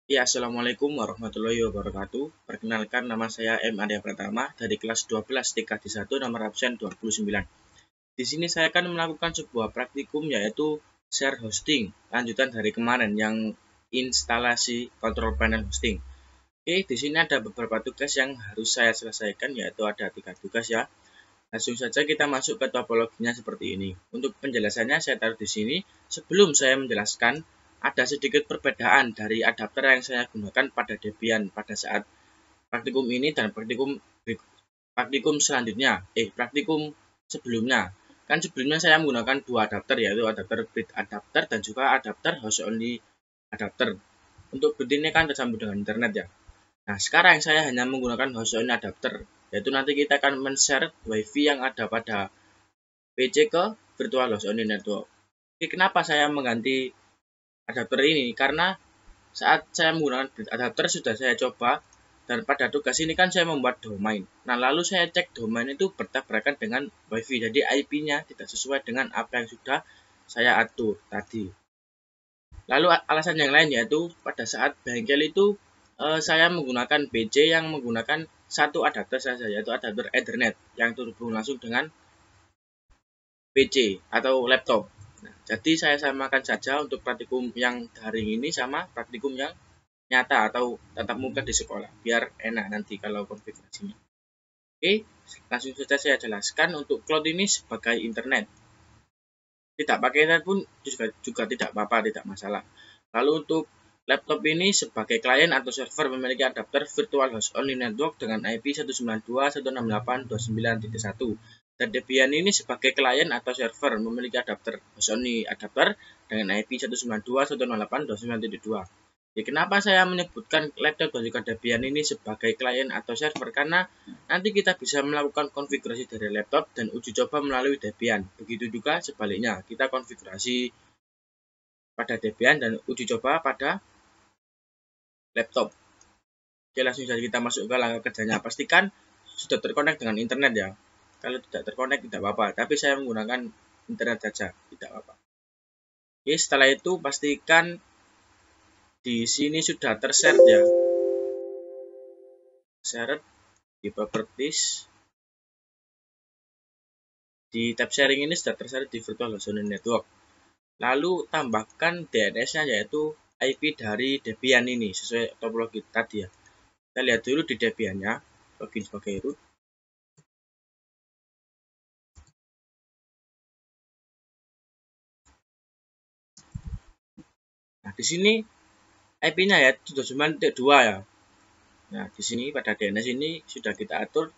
Ya, Assalamualaikum warahmatullahi wabarakatuh. Perkenalkan, nama saya M. Arya Pratama dari kelas 12 TKD 1 nomor absen 29. Di sini saya akan melakukan sebuah praktikum yaitu share hosting, lanjutan dari kemarin yang instalasi control panel hosting. Oke, di sini ada beberapa tugas yang harus saya selesaikan, yaitu ada 3 tugas ya. Langsung saja kita masuk ke topologinya seperti ini. Untuk penjelasannya saya taruh di sini. Sebelum saya menjelaskan, ada sedikit perbedaan dari adapter yang saya gunakan pada Debian pada saat praktikum ini dan praktikum selanjutnya. Praktikum sebelumnya. Kan sebelumnya saya menggunakan dua adapter, yaitu adapter bit adapter dan juga adapter host only adapter. Untuk bit ini kan tersambung dengan internet ya. Nah, sekarang saya hanya menggunakan host only adapter, yaitu nanti kita akan men-share WiFi yang ada pada PC ke virtual host only network. Jadi kenapa saya mengganti adapter ini? Karena saat saya menggunakan adapter sudah saya coba dan pada tugas ini kan saya membuat domain. Nah, lalu saya cek domain itu bertabrakan dengan WiFi, jadi IP-nya tidak sesuai dengan apa yang sudah saya atur tadi. Lalu alasan yang lain yaitu pada saat bengkel itu saya menggunakan PC yang menggunakan satu adapter saja, yaitu adapter Ethernet yang terhubung langsung dengan PC atau laptop. Nah, jadi saya samakan saja untuk praktikum yang daring ini sama praktikum yang nyata atau tatap muka di sekolah, biar enak nanti kalau konfigurasinya. Oke, langsung saja saya jelaskan. Untuk cloud ini sebagai internet. Tidak pakai internet pun juga tidak apa-apa, tidak masalah. Lalu untuk laptop ini sebagai klien atau server memiliki adapter virtual host only network dengan IP 192.168.29.1. Dan Debian ini sebagai klien atau server memiliki adapter host only adapter dengan IP 192.168.29.2. Ya, kenapa saya menyebutkan laptop dan juga Debian ini sebagai klien atau server? Karena nanti kita bisa melakukan konfigurasi dari laptop dan uji coba melalui Debian. Begitu juga sebaliknya, kita konfigurasi pada Debian dan uji coba pada laptop. Oke, langsung saja kita masuk ke langkah kerjanya. Pastikan sudah terkonek dengan internet ya. Kalau tidak terkonek tidak apa-apa, tapi saya menggunakan internet saja, tidak apa-apa. Oke, setelah itu pastikan di sini sudah tershare ya. Share di properties. Di tab sharing ini sudah tershare di virtual host network. Lalu tambahkan DNS-nya yaitu IP dari Debian ini sesuai topologi tadi ya. Kita lihat dulu di Debian-nya, login sebagai root. Nah, di sini IP-nya ya sudah cuma 2 ya. Nah, di sini pada DNS ini sudah kita atur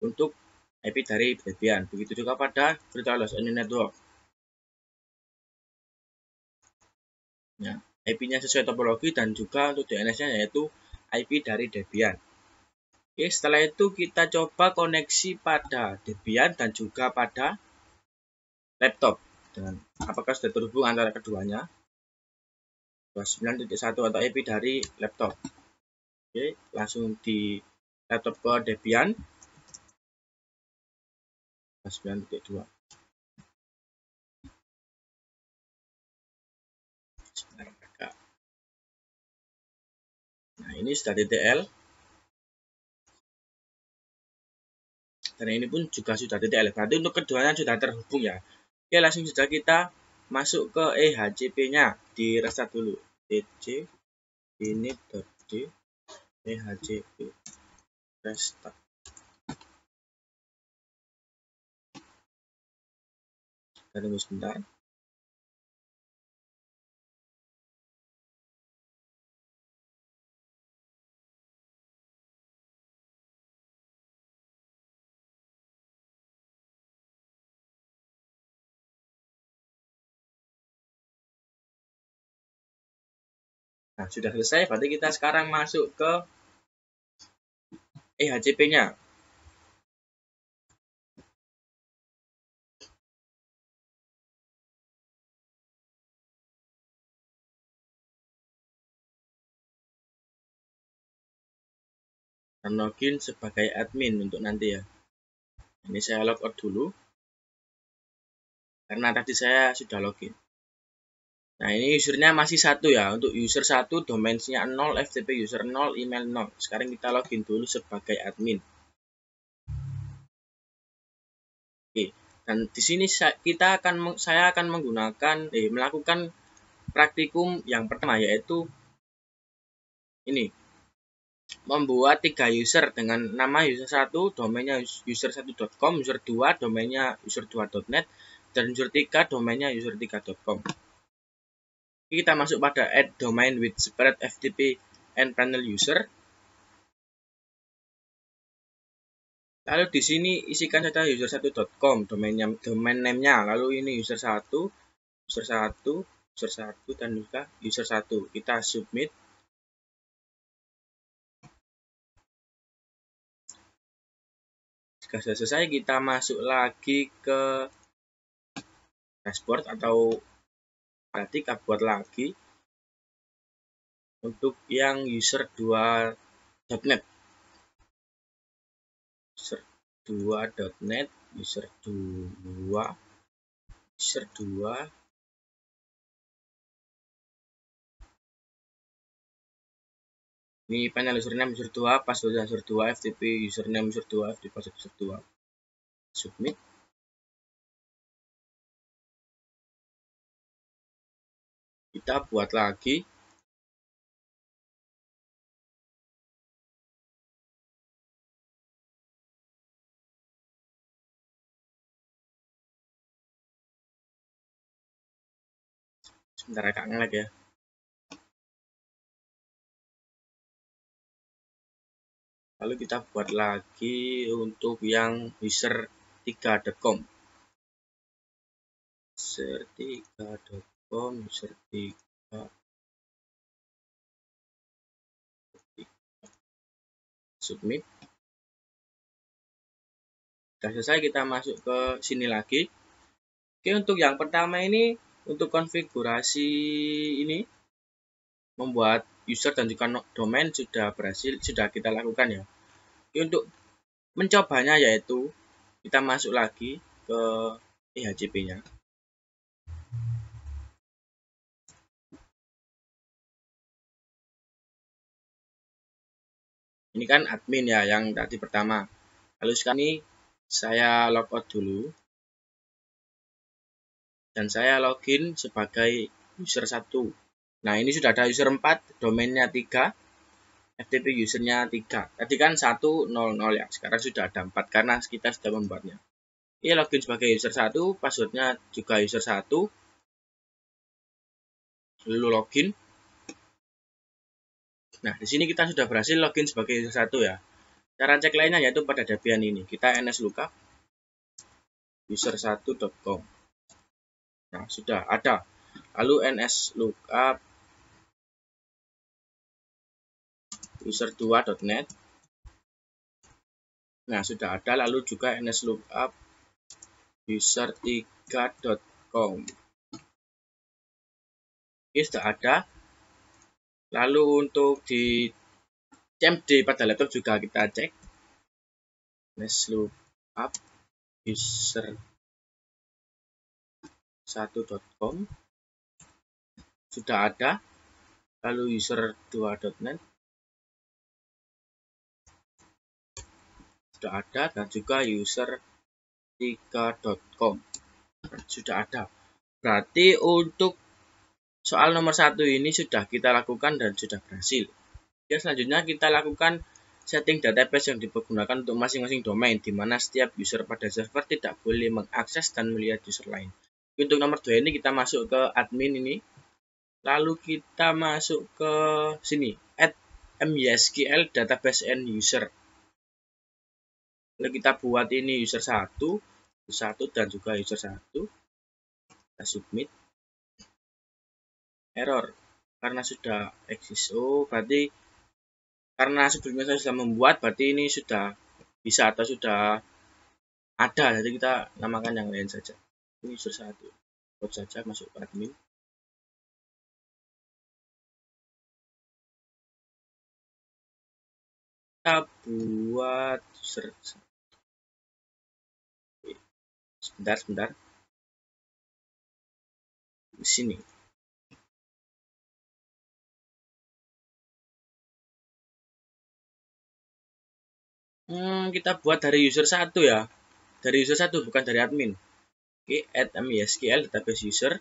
untuk IP dari Debian. Begitu juga pada virtual host network. Ya, IP-nya sesuai topologi dan juga untuk DNS-nya yaitu IP dari Debian. Oke, setelah itu kita coba koneksi pada Debian dan juga pada laptop. Dan apakah sudah terhubung antara keduanya? 29.1 atau IP dari laptop. Oke, langsung di laptop ke Debian 29.2. Nah, ini sudah TTL. Dan ini pun juga sudah TTL. Berarti untuk keduanya sudah terhubung ya. Oke, langsung saja kita masuk ke EHCP-nya. Di restart dulu. DC init.d EHCP restart. Kita tunggu sebentar. Nah, sudah selesai. Berarti kita sekarang masuk ke EHCP-nya. Dan login sebagai admin untuk nanti ya. Ini saya logout dulu. Karena tadi saya sudah login. Nah, ini usernya masih satu ya. Untuk user 1, domainsnya 0, FTP user 0, email 0. Sekarang kita login dulu sebagai admin. Oke. Dan di sini saya akan melakukan praktikum yang pertama, yaitu ini, membuat 3 user dengan nama user 1 domainnya user1.com, user 2 domainnya user2.net, dan user 3 domainnya user3.com. Kita masuk pada add domain with separate FTP and panel user. Lalu di sini isikan saja user1.com domain name-nya, lalu ini user 1, user 1, user 1 dan juga user 1. Kita submit. Jika sudah selesai, kita masuk lagi ke dashboard atau berarti kita buat lagi untuk yang user2.net. user2.net, user2, user2. Ini panel username user2, password user2, FTP username user2, FTP password user2. Submit. Kita buat lagi. Sebentar agak ngelag ya. Lalu kita buat lagi untuk yang user3.com. user3.com, user3. Submit. Sudah selesai, kita masuk ke sini lagi. Oke, untuk yang pertama ini, untuk konfigurasi ini, membuat user dan juga domain sudah kita lakukan ya. Oke, untuk mencobanya yaitu kita masuk lagi ke IHCP-nya. Ini kan admin ya yang tadi pertama. Lalu sekarang ini saya logout dulu. Dan saya login sebagai user 1. Nah, ini sudah ada user 4, domainnya 3, FTP usernya 3. Tadi kan 100 ya. Sekarang sudah ada 4 karena kita sudah membuatnya. Ini login sebagai user 1, passwordnya juga user 1. Lalu login. Nah, di sini kita sudah berhasil login sebagai user 1 ya. Cara cek lainnya yaitu pada Debian ini. Kita nslookup user1.com. Nah, sudah ada. Lalu nslookup user2.net. Nah, sudah ada. Lalu juga nslookup user3.com. Ini sudah ada. Lalu untuk di CMD pada laptop juga kita cek. Nslookup user1.com. Sudah ada. Lalu user2.net. Sudah ada, dan juga user3.com sudah ada. Berarti untuk soal nomor 1 ini sudah kita lakukan dan sudah berhasil. Oke, selanjutnya kita lakukan setting database yang digunakan untuk masing-masing domain, di mana setiap user pada server tidak boleh mengakses dan melihat user lain. Untuk nomor 2 ini kita masuk ke admin ini, lalu kita masuk ke sini, add MySQL database and user. Lalu kita buat ini user 1 dan juga user 1. Kita submit. Error karena sudah eksis. Oh, berarti karena sebelumnya saya sudah membuat, berarti ini sudah bisa atau sudah ada. Jadi kita namakan yang lain saja. Ini user 1. Buat saja masuk ke admin. Kita buat user 1. Sebentar. Di sini. Kita buat dari user 1 ya. Dari user 1 bukan dari admin. Oke, add MySQL database user.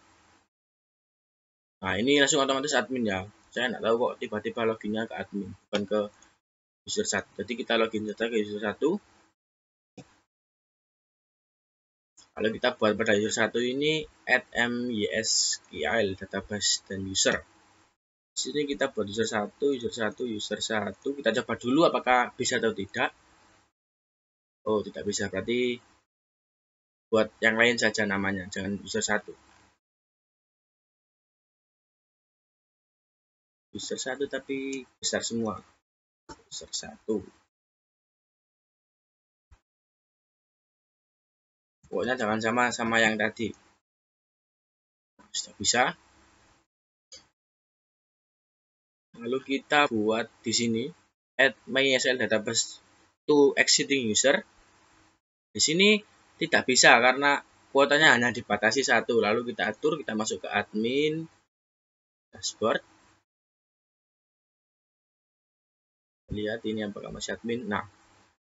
Nah, ini langsung otomatis admin ya. Saya nggak tahu kok tiba-tiba loginnya ke admin, bukan ke user 1. Jadi kita login saja ke user 1. Kalau kita buat pada user 1 ini add MySQL database dan user. Di sini kita buat user 1, user 1, user 1. Kita coba dulu apakah bisa atau tidak. Oh, tidak bisa. Berarti buat yang lain saja namanya, jangan user 1. User 1 tapi besar semua. User 1. Pokoknya jangan sama yang tadi. Sudah bisa. Lalu kita buat di sini add MySQL database to existing user. Di sini tidak bisa karena kuotanya hanya dibatasi 1. Lalu kita atur, kita masuk ke admin dashboard. Lihat ini apakah masih admin. Nah,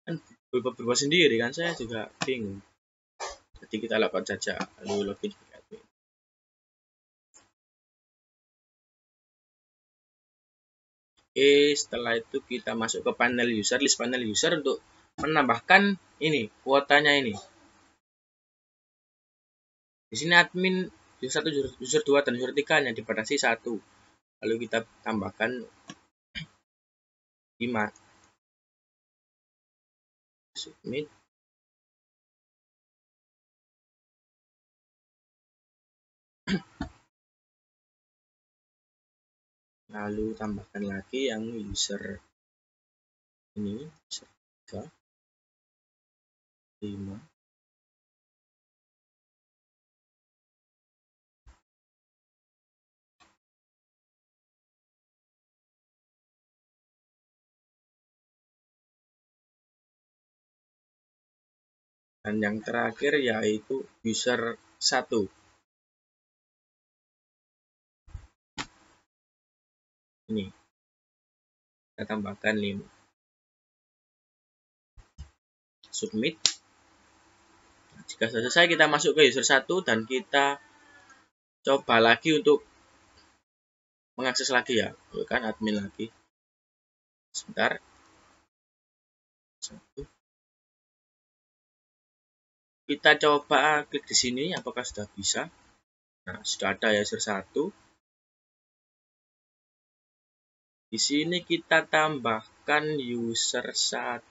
kan berubah sendiri kan, saya juga bingung. Jadi kita lakukan saja, lalu login ke admin. Oke, setelah itu kita masuk ke panel user, list panel user untuk menambahkan ini, kuotanya ini. Di sini admin user 1, user 2, dan user 3 hanya dibatasi 1. Lalu kita tambahkan 5. Submit. Lalu tambahkan lagi yang user ini, user 3, 5. Dan yang terakhir yaitu user 1. Ini. Kita tambahkan 5. Submit. Jika sudah selesai, kita masuk ke user 1 dan kita coba lagi untuk mengakses lagi ya. Bukan admin lagi. Sebentar. 1. Kita coba klik di sini apakah sudah bisa. Nah, sudah ada ya user 1. Di sini kita tambahkan user 1.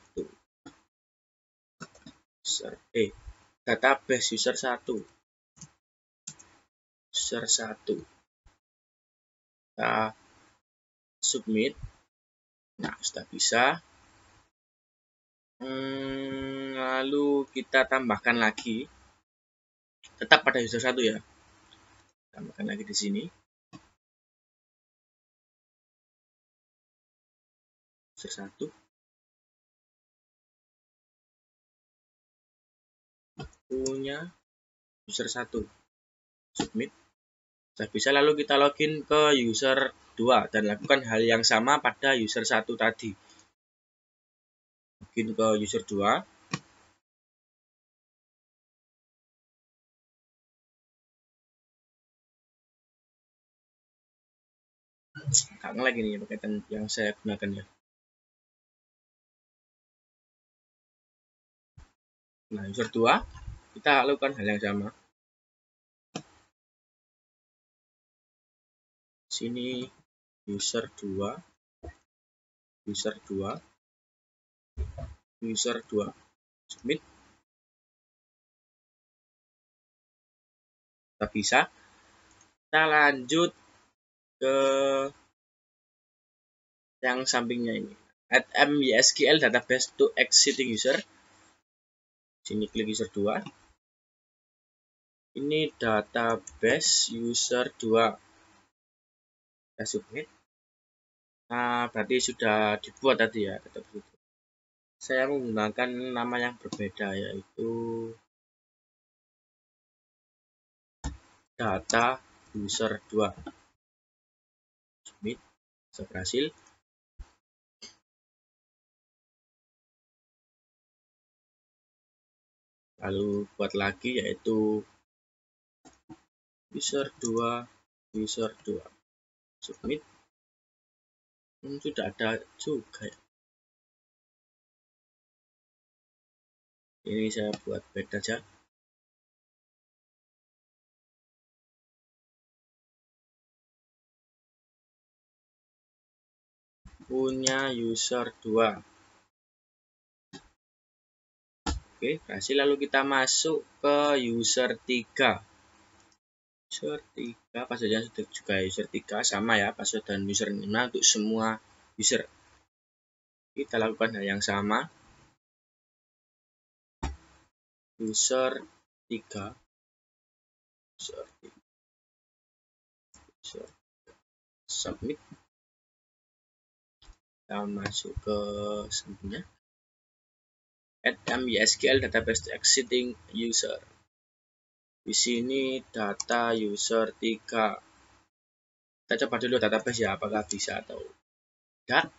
Database user 1. User 1. Kita submit. Nah, sudah bisa. Lalu kita tambahkan lagi. Tetap pada user 1 ya. Tambahkan lagi di sini. User 1. Punya user 1. Submit. Sudah bisa, lalu kita login ke user 2 dan lakukan hal yang sama pada user 1 tadi. Login ke user 2. Kangen lagi nih pakaian yang saya gunakan ya. Nah, user 2 kita lakukan hal yang sama. Sini user 2, user 2, user 2. Submit. Kita bisa. Kita lanjut ke yang sampingnya ini. Add MySQL database to existing user. Sini klik user 2. Ini database user 2. Kita submit. Nah, berarti sudah dibuat tadi ya. Saya menggunakan nama yang berbeda yaitu data user 2. Submit. Sudah berhasil. Lalu buat lagi yaitu user 2, submit. Sudah ada juga ya. Ini saya buat beda saja. Punya user 2. Oke, berhasil. Lalu kita masuk ke user 3. User 3, passwordnya sudah juga user 3, sama ya password dan username untuk semua user. Kita lakukan hal yang sama. User 3, submit. Kita masuk ke selanjutnya. Add MySQL database to existing user. Di sini data user 3. Kita coba dulu database ya, apakah bisa atau tidak.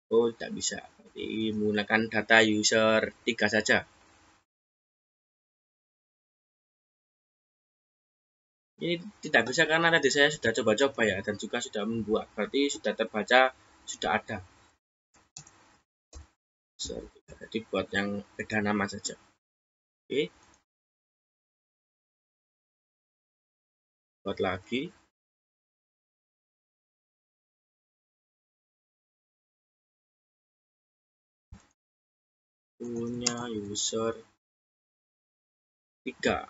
Oh, tidak bisa. Berarti menggunakan data user 3 saja. Ini tidak bisa karena tadi saya sudah coba-coba ya, dan juga sudah membuat. Berarti sudah terbaca, sudah ada. Jadi buat yang beda nama saja. Oke. Buat lagi. Punya user 3.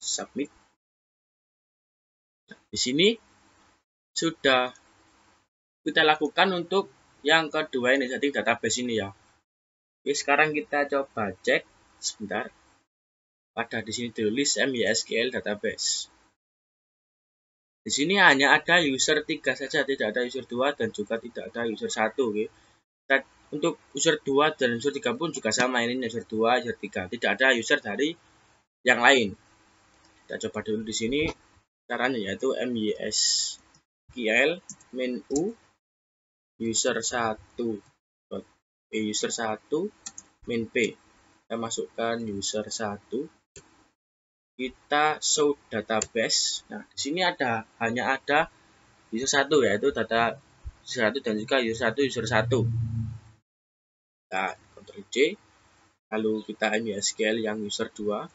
Submit. Nah, di sini sudah kita lakukan untuk yang kedua ini, setting database ini ya. Oke, sekarang kita coba cek sebentar. Pada di sini tulis MySQL database. Di sini hanya ada user 3 saja, tidak ada user 2 dan juga tidak ada user 1. Oke. Untuk user 2 dan user 3 pun juga sama, ini user 2, user 3. Tidak ada user dari yang lain. Kita coba dulu di sini caranya, yaitu MySQL main u user 1 user 1 main p. Kita masukkan user 1. Kita show database. Nah, di sini hanya ada user 1, yaitu data user 1 dan juga user 1 user 1. Kita Ctrl C. Lalu kita MySQL yang user 2.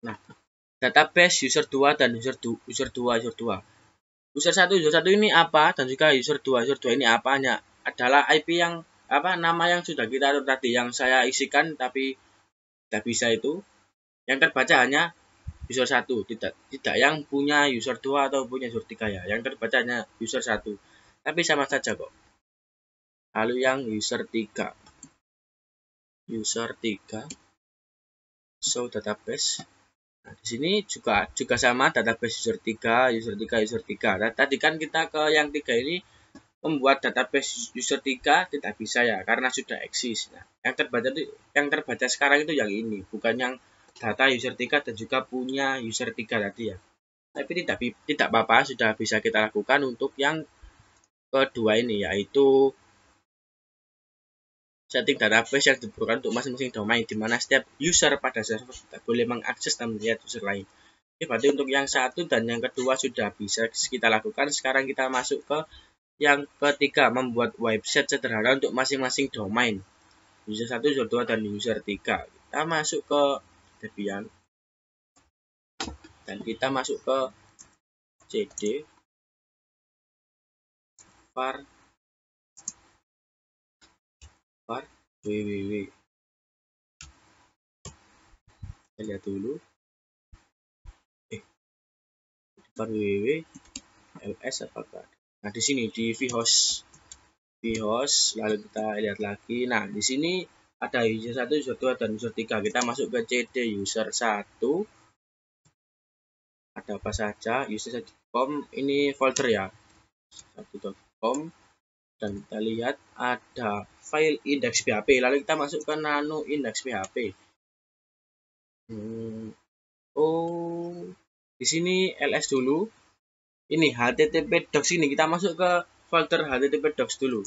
Nah, database user 2 dan user 2. User 1 ini apa dan juga user 2 ini apa? Adalah IP yang nama yang sudah kita atur tadi, yang saya isikan tapi tidak bisa itu. Yang terbaca hanya user 1, tidak yang punya user 2 atau punya user 3 ya. Yang terbaca hanya user 1. Tapi sama saja kok. Lalu yang user 3. Show database. Nah, di sini juga sama database user 3. Nah, tadi kan kita ke yang 3 ini membuat database user 3 tidak bisa ya, karena sudah eksis. Nah, yang terbaca sekarang itu yang ini, bukan yang data user 3 dan juga punya user 3 tadi ya. Tapi tidak apa-apa, sudah bisa kita lakukan untuk yang kedua ini, yaitu setting database yang diperlukan untuk masing-masing domain, di mana setiap user pada server tidak boleh mengakses dan melihat user lain. Oke, berarti untuk yang satu dan yang kedua sudah bisa kita lakukan. Sekarang kita masuk ke yang ketiga, membuat website sederhana untuk masing-masing domain. User 1, user 2, dan user 3. Kita masuk ke Debian. Dan kita masuk ke cd var www. Kita lihat dulu. Var www ls apakah? Nah, di sini di vhost, lalu kita lihat lagi. Nah, di sini ada user 1, user 2, dan user 3. Kita masuk ke cd user 1. Ada apa saja? user1.com, ini folder ya. 1.com. Dan kita lihat ada file index.php. Lalu kita masuk ke nano index.php. Di sini ls dulu. Ini http docs ini, kita masuk ke folder http docs dulu.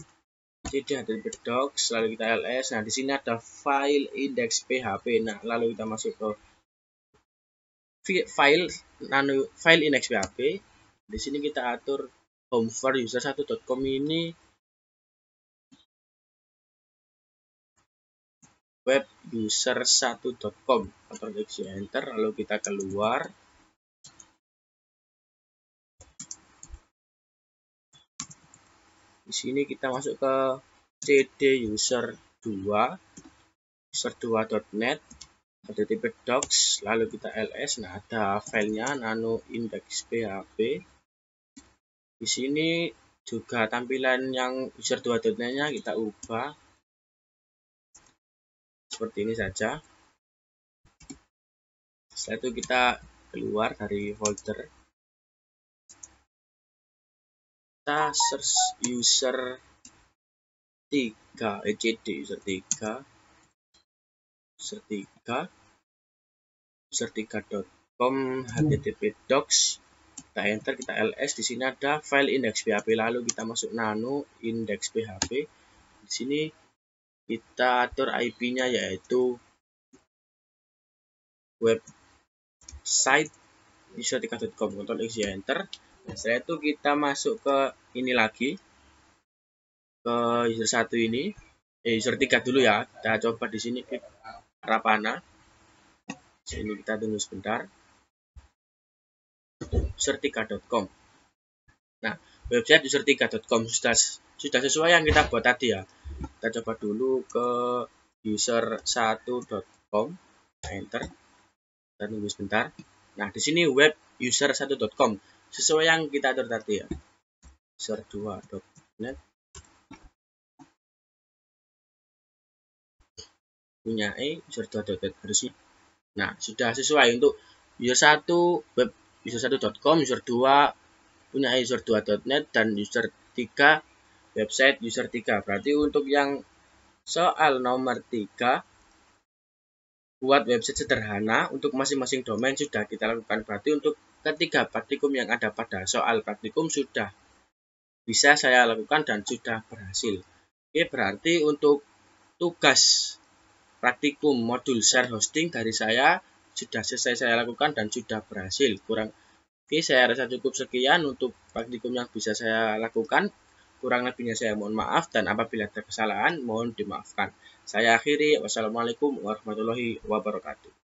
cd HTTP docs, lalu kita ls. Nah, di sini ada file index php. Nah, lalu kita masuk ke file index php. Di sini kita atur home for user1.com ini web user1.com. Ctrl X enter, lalu kita keluar. Di sini kita masuk ke cd user2 user2.net HTTP docs, lalu kita ls. Nah, ada filenya nano index php. Di sini juga tampilan yang user2.net-nya kita ubah seperti ini saja. Setelah itu kita keluar dari folder, kita search user 3 cd user3.com HTTP docs. Kita enter, kita ls. Di sini ada file index php, lalu kita masuk nano index php. Di sini kita atur IP-nya yaitu website user3.com. Ctrl X enter. Nah, setelah itu kita masuk ke ini lagi, ke user 1 ini, user 3 dulu ya. Kita coba di sini klik arah panah. Sini kita tunggu sebentar. user3.com. Nah, website user3.com sudah sesuai yang kita buat tadi ya. Kita coba dulu ke user1.com. Enter. Kita tunggu sebentar. Nah, di sini web user1.com sesuai yang kita atur tadi ya. user2.net punya user2.net harusnya. Nah, sudah sesuai untuk user1 web user1.com, user2 punya user2.net, dan user 3 website user 3. Berarti untuk yang soal nomor 3 buat website sederhana untuk masing-masing domain sudah kita lakukan. Berarti untuk ketiga praktikum yang ada pada soal praktikum sudah bisa saya lakukan dan sudah berhasil. Oke, berarti untuk tugas praktikum modul share hosting dari saya sudah selesai saya lakukan dan sudah berhasil. Oke, saya rasa cukup sekian untuk praktikum yang bisa saya lakukan. Kurang lebihnya saya mohon maaf, dan apabila ada kesalahan mohon dimaafkan. Saya akhiri. Wassalamualaikum warahmatullahi wabarakatuh.